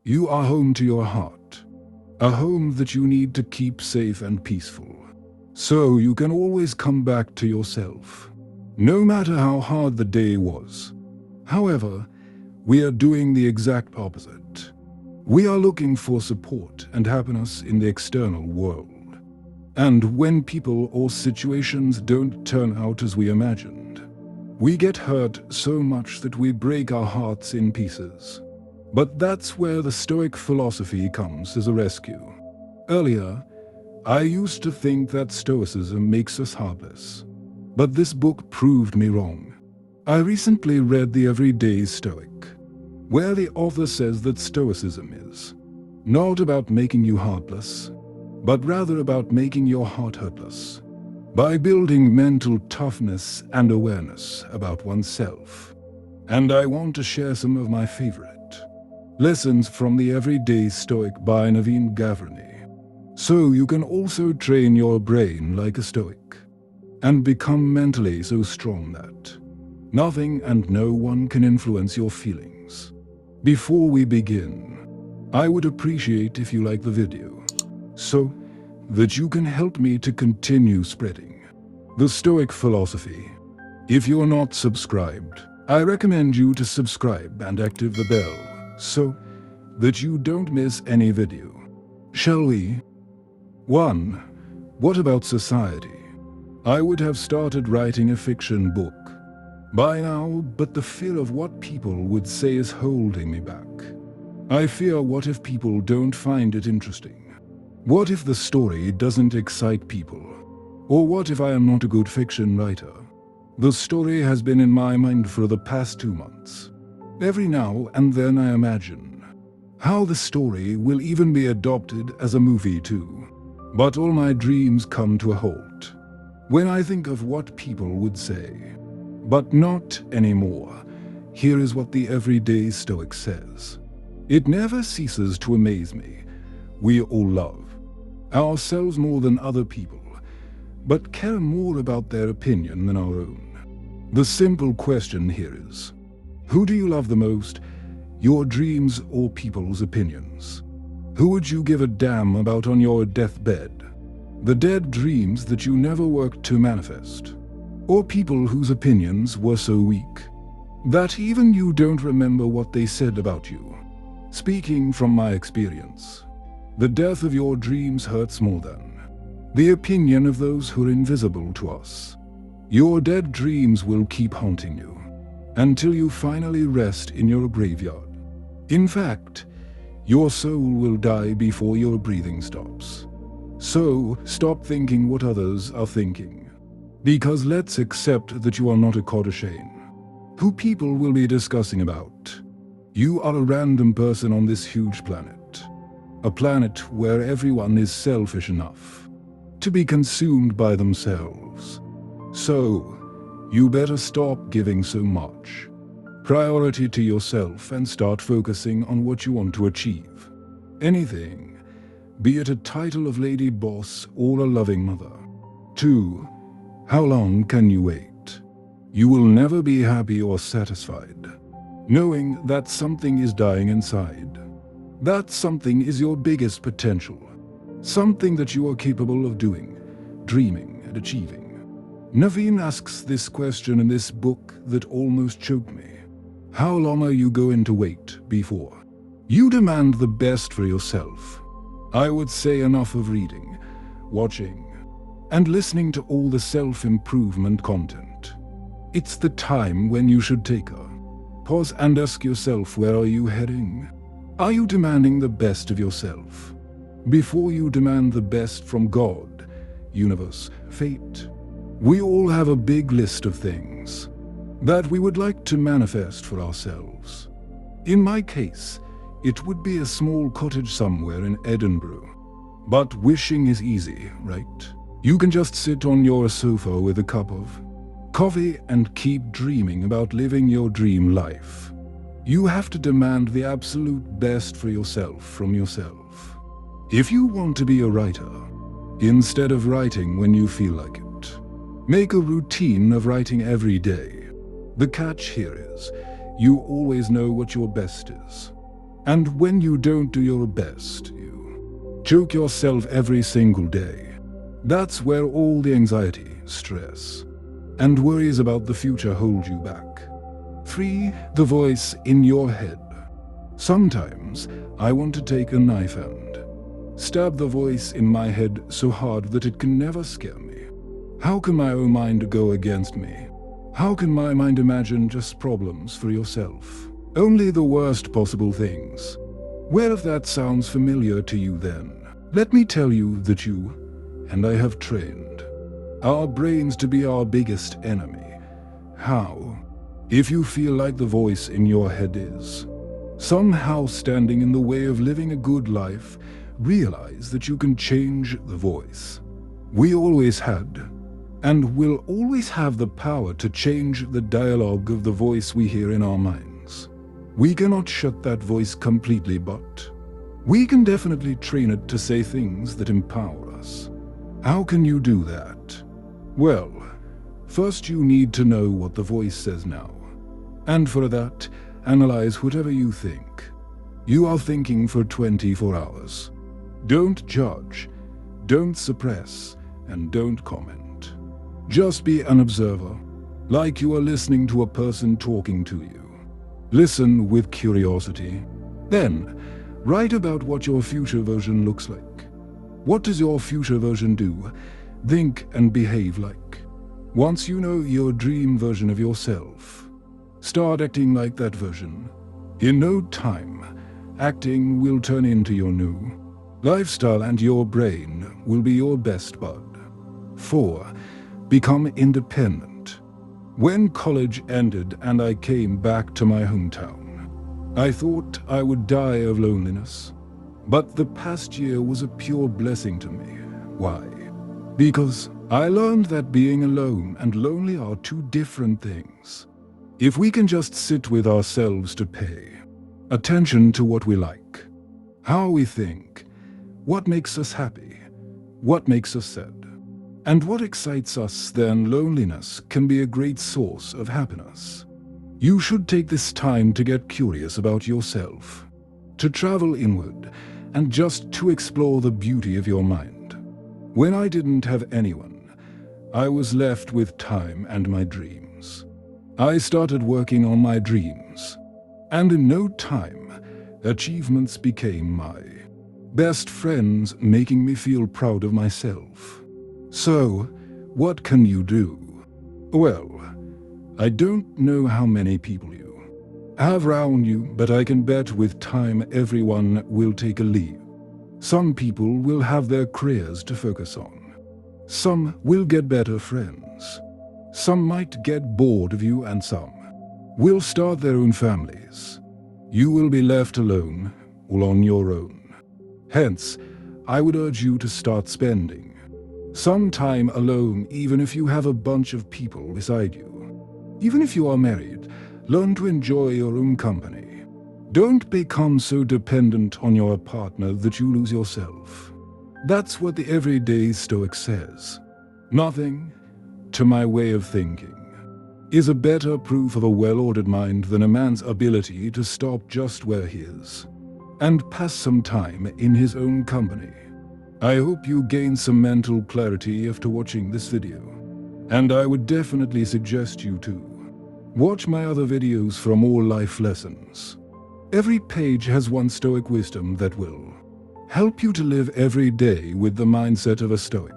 You are home to your heart, a home that you need to keep safe and peaceful. So you can always come back to yourself, no matter how hard the day was. However, we are doing the exact opposite. We are looking for support and happiness in the external world. And when people or situations don't turn out as we imagined, we get hurt so much that we break our hearts in pieces. But that's where the Stoic philosophy comes as a rescue. Earlier, I used to think that Stoicism makes us heartless. But this book proved me wrong. I recently read The Everyday Stoic, where the author says that Stoicism is not about making you heartless, but rather about making your heart hurtless, by building mental toughness and awareness about oneself. And I want to share some of my favorite lessons from The Everyday Stoic by Naveen Gavrani, so you can also train your brain like a Stoic and become mentally so strong that nothing and no one can influence your feelings. Before we begin, I would appreciate if you like the video, so that you can help me to continue spreading the Stoic philosophy. If you're not subscribed, I recommend you to subscribe and activate the bell so that you don't miss any video. Shall we? 1. What about society? I would have started writing a fiction book by now, but the fear of what people would say is holding me back. I fear, what if people don't find it interesting? What if the story doesn't excite people? Or what if I am not a good fiction writer? The story has been in my mind for the past 2 months. Every now and then I imagine how the story will even be adopted as a movie too. But all my dreams come to a halt when I think of what people would say. But not anymore. Here is what the Everyday Stoic says. It never ceases to amaze me. We all love ourselves more than other people, but care more about their opinion than our own. The simple question here is, who do you love the most, your dreams or people's opinions? Who would you give a damn about on your deathbed? The dead dreams that you never worked to manifest? Or people whose opinions were so weak that even you don't remember what they said about you? Speaking from my experience, the death of your dreams hurts more than the opinion of those who are invisible to us. Your dead dreams will keep haunting you until you finally rest in your graveyard. In fact, your soul will die before your breathing stops. So stop thinking what others are thinking. Because let's accept that you are not a Kardashian who people will be discussing about. You are a random person on this huge planet. A planet where everyone is selfish enough to be consumed by themselves. So, you better stop giving so much priority to yourself and start focusing on what you want to achieve. Anything, be it a title of lady boss or a loving mother. 2. How long can you wait? You will never be happy or satisfied knowing that something is dying inside. That something is your biggest potential, something that you are capable of doing, dreaming and achieving. Naveen asks this question in this book that almost choked me. How long are you going to wait before you demand the best for yourself? I would say enough of reading, watching, and listening to all the self-improvement content. It's the time when you should take a pause and ask yourself, where are you heading? Are you demanding the best of yourself before you demand the best from God, universe, fate? We all have a big list of things that we would like to manifest for ourselves. In my case, it would be a small cottage somewhere in Edinburgh. But wishing is easy, right? You can just sit on your sofa with a cup of coffee and keep dreaming about living your dream life. You have to demand the absolute best for yourself from yourself. If you want to be a writer, instead of writing when you feel like it, make a routine of writing every day. The catch here is, you always know what your best is. And when you don't do your best, you choke yourself every single day. That's where all the anxiety, stress, and worries about the future hold you back. Free the voice in your head. Sometimes I want to take a knife and stab the voice in my head so hard that it can never scare me. How can my own mind go against me? How can my mind imagine just problems for yourself? Only the worst possible things. Well, if that sounds familiar to you, then let me tell you that you and I have trained our brains to be our biggest enemy. How? If you feel like the voice in your head is somehow standing in the way of living a good life, realize that you can change the voice. We always had and will always have the power to change the dialogue of the voice we hear in our minds. We cannot shut that voice completely, but we can definitely train it to say things that empower us. How can you do that? Well, first you need to know what the voice says now. And for that, analyze whatever you think. You are thinking for 24 hours. Don't judge, don't suppress, and don't comment. Just be an observer, like you are listening to a person talking to you. Listen with curiosity. Then, write about what your future version looks like. What does your future version do, think, and behave like? Once you know your dream version of yourself, start acting like that version. In no time, acting will turn into your new lifestyle and your brain will be your best bud. 4. Become independent. When college ended and I came back to my hometown, I thought I would die of loneliness. But the past year was a pure blessing to me. Why? Because I learned that being alone and lonely are two different things. If we can just sit with ourselves to pay attention to what we like, how we think, what makes us happy, what makes us sad, and what excites us, then loneliness can be a great source of happiness. You should take this time to get curious about yourself, to travel inward, and just to explore the beauty of your mind. When I didn't have anyone, I was left with time and my dreams. I started working on my dreams, and in no time, achievements became my best friends, making me feel proud of myself. So, what can you do? Well, I don't know how many people you have around you, but I can bet with time everyone will take a leave. Some people will have their careers to focus on. Some will get better friends. Some might get bored of you, and some will start their own families. You will be left alone, all on your own. Hence, I would urge you to start spending some time alone, even if you have a bunch of people beside you. Even if you are married, learn to enjoy your own company. Don't become so dependent on your partner that you lose yourself. That's what the everyday Stoic says. Nothing, to my way of thinking, is a better proof of a well-ordered mind than a man's ability to stop just where he is and pass some time in his own company. I hope you gain some mental clarity after watching this video, and I would definitely suggest you to watch my other videos for more life lessons. Every page has one Stoic wisdom that will help you to live every day with the mindset of a Stoic.